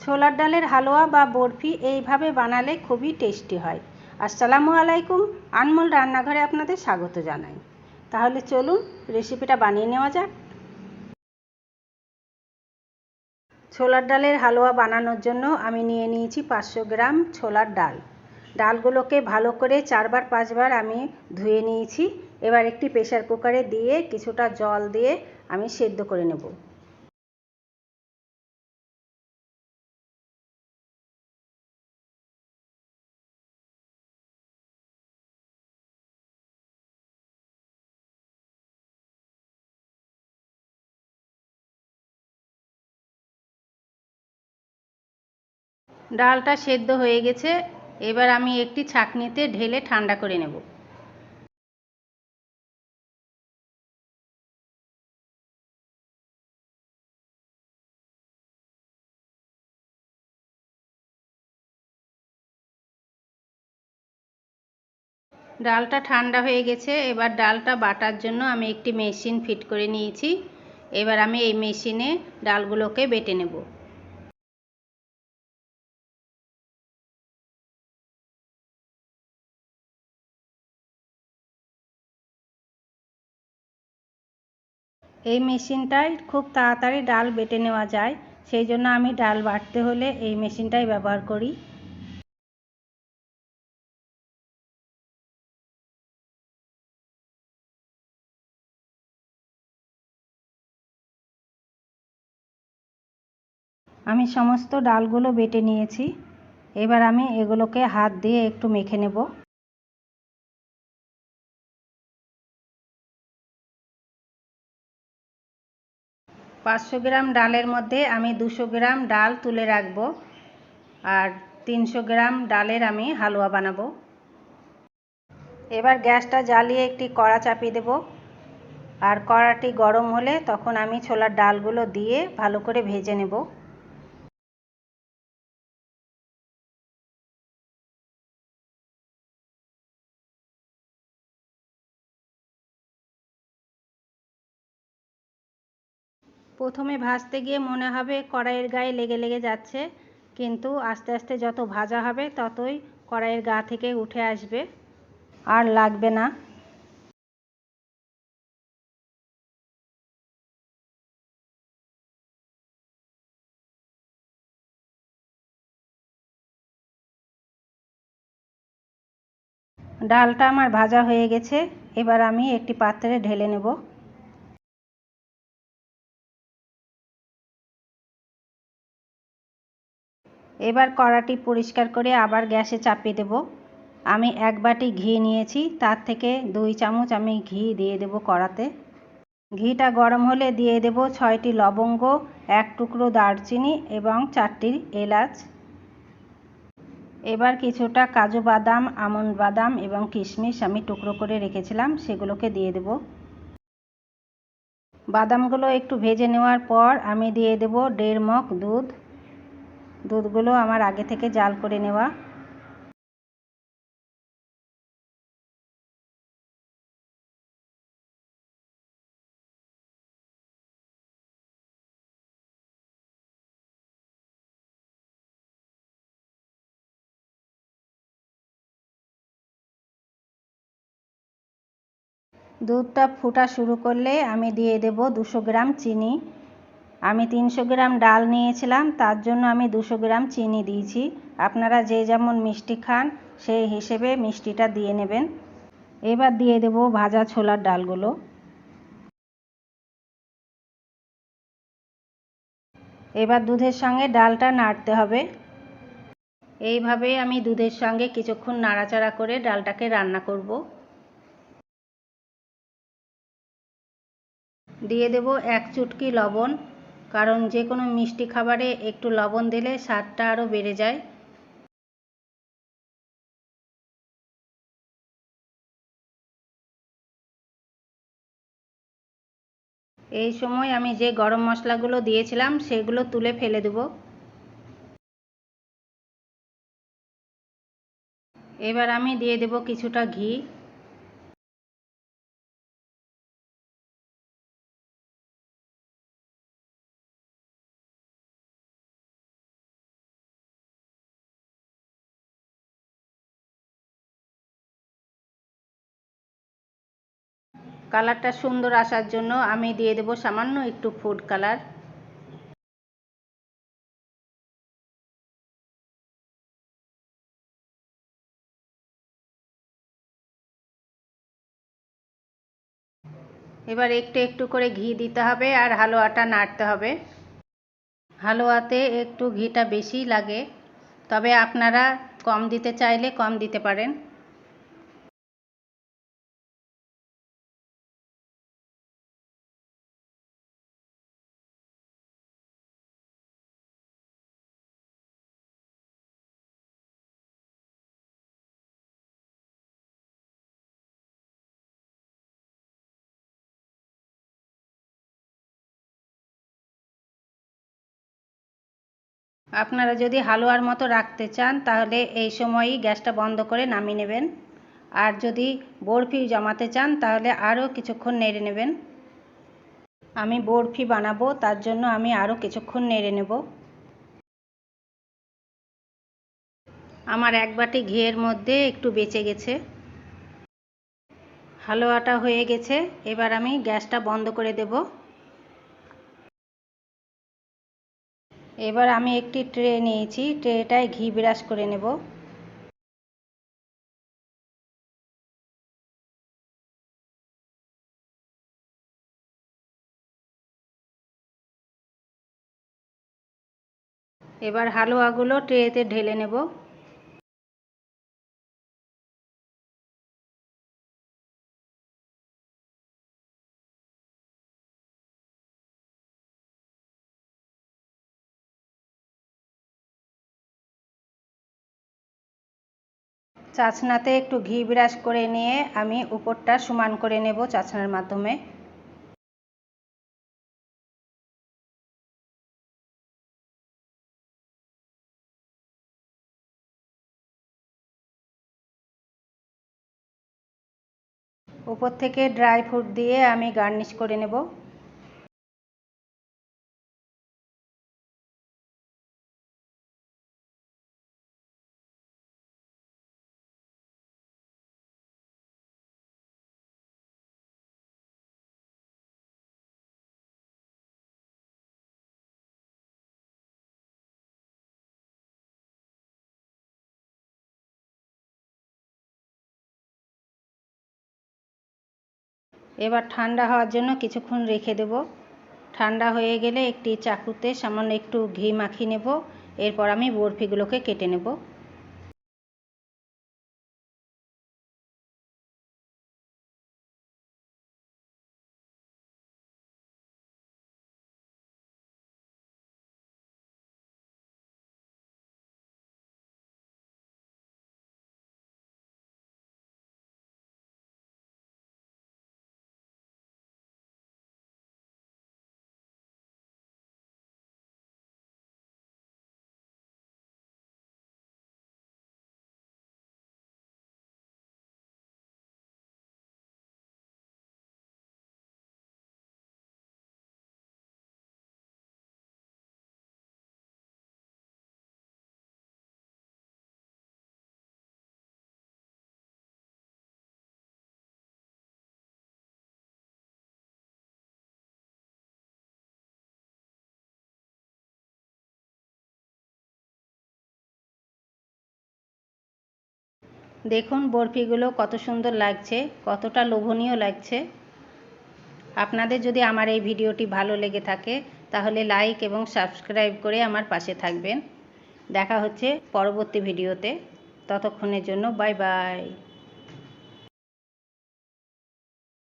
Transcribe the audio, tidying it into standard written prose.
ছোলার ডালের হালুয়া বা বরফি এইভাবে বানালে খুবই টেস্টি হয়। আসসালামু আলাইকুম, আনমোল রান্নাঘরে আপনাদের স্বাগত জানাই। তাহলে চলুন রেসিপিটা বানিয়ে নেওয়া যাক। ছোলার ডালের হালুয়া বানানোর জন্য আমি নিয়ে নিয়েছি 500 গ্রাম ছোলার ডাল। ডালগুলোকে ভালো করে 4-5 বার আমি ধুয়ে নিয়েছি। এবার একটি প্রেসার কুকারে দিয়ে কিছুটা জল দিয়ে আমি সেদ্ধ করে নেব। ডালটা সেদ্ধ হয়ে গেছে, এবার আমি একটি ছাঁকনিতে ঢেলে ঠান্ডা করে নেব। ডালটা ঠান্ডা হয়ে গেছে, এবার ডালটা বাটার জন্য আমি একটি মেশিন ফিট করে নিয়েছি। এবার আমি এই মেশিনে ডালগুলোকে বেটে নেব। এই মেশিনটায় খুব তাড়াতাড়ি ডাল বেটে নেওয়া যায়, সেই জন্য আমি ডাল বাটতে হলে এই মেশিনটাই ব্যবহার করি। আমি সমস্ত ডালগুলো বেটে নিয়েছি। এবার আমি এগুলোকে হাত দিয়ে একটু মেখে নেব। পাঁচশো গ্রাম ডালের মধ্যে আমি 200 গ্রাম ডাল তুলে রাখবো, আর 300 গ্রাম ডালের আমি হালুয়া বানাবো। এবার গ্যাসটা জ্বালিয়ে একটি কড়া চাপিয়ে দেব, আর কড়াটি গরম হলে তখন আমি ছোলার ডালগুলো দিয়ে ভালো করে ভেজে নেব। প্রথমে ভাজতে গিয়ে মনে হবে কড়াইয়ের গায়ে লেগে লেগে যাচ্ছে, কিন্তু আস্তে আস্তে যত ভাজা হবে ততই কড়াইয়ের গা থেকে উঠে আসবে, আর লাগবে না। ডালটা আমার ভাজা হয়ে গেছে, এবার আমি একটি পাত্রে ঢেলে নেব। এবার কড়াটি পরিষ্কার করে আবার গ্যাসে চাপিয়ে দেব। আমি 1 বাটি ঘি নিয়েছি, তার থেকে 2 চামচ আমি ঘি দিয়ে দেব কড়াতে। ঘিটা গরম হলে দিয়ে দেব 6টি লবঙ্গ, 1 টুকরো দারচিনি এবং 4টি এলাচ। এবার কিছুটা কাজু বাদাম, আমন্ড বাদাম এবং কিশমিশ আমি টুকরো করে রেখেছিলাম, সেগুলোকে দিয়ে দেব। বাদামগুলো একটু ভেজে নেওয়ার পর আমি দিয়ে দেব 1.5 মগ দুধ। দুধগুলো আমার আগে থেকে জাল করে নেওয়া। দুধটা ফোটা শুরু করলে আমি দিয়ে দেব 200 গ্রাম চিনি। আমি 300 গ্রাম ডাল নিয়েছিলাম, তার জন্য আমি 200 গ্রাম চিনি দিয়েছি। আপনারা যে যেমন মিষ্টি খান সেই হিসেবে মিষ্টিটা দিয়ে নেবেন। এবার দিয়ে দেব ভাজা ছোলার ডালগুলো। এবার দুধের সঙ্গে ডালটা নাড়তে হবে। এইভাবে আমি দুধের সঙ্গে কিছুক্ষণ নাড়াচাড়া করে ডালটাকে রান্না করব। দিয়ে দেব 1 চুটকি লবণ, কারণ যে কোনো মিষ্টি খাবারে একটু লবণ দিলে স্বাদটা আরও বেড়ে যায়। এই সময় আমি যে গরম মশলাগুলো দিয়েছিলাম সেগুলো তুলে ফেলে দেব। এবার আমি দিয়ে দেব কিছুটা ঘি। কালারটা সুন্দর আসার জন্য আমি দিয়ে দেব সামান্য একটু ফুড কালার। এবার একটু একটু করে ঘি দিতে হবে আর হালুয়াটা নাড়তে হবে। হালুয়াতে একটু ঘিটা বেশি লাগে, তবে আপনারা কম দিতে চাইলে কম দিতে পারেন। আপনারা যদি হালুয়ার মতো রাখতে চান তাহলে এই সময়ই গ্যাসটা বন্ধ করে নামিয়ে নেবেন, আর যদি বরফি জমাতে চান তাহলে আরও কিছুক্ষণ নেড়ে নেবেন। আমি বরফি বানাবো, তার জন্য আমি আরও কিছুক্ষণ নেড়ে নেব। আমার এক বাটি ঘিয়ের মধ্যে একটু বেঁচে গেছে। হালুয়াটা হয়ে গেছে, এবার আমি গ্যাসটা বন্ধ করে দেব। এবার আমি একটি ট্রে নিয়েছি, ট্রেটায় ঘি ব্রাশ করে নেব। এবার হালুয়াগুলো ট্রেতে ঢেলে নেব। চাছনাতে একটু ঘি ব্রাশ করে নিয়ে আমি উপরটা সমান করে নেব চাছনার মাধ্যমে। উপর থেকে ড্রাই ফ্রুট দিয়ে আমি গার্নিশ করে নেব। এবার ঠান্ডা হওয়ার জন্য কিছুক্ষণ রেখে দেব। ঠান্ডা হয়ে গেলে একটি চাকুতে সামান্য একটু ঘি মাখিয়ে নেব। এরপর আমি বরফিগুলোকে কেটে নেব। দেখুন বরফিগুলো কত সুন্দর লাগছে, কতটা লোভনীয় লাগছে। আপনাদের যদি আমার এই ভিডিওটি ভালো লেগে থাকে তাহলে লাইক এবং সাবস্ক্রাইব করে আমার পাশে থাকবেন। দেখা হচ্ছে পরবর্তী ভিডিওতে। ততক্ষণের জন্য বাই বাই।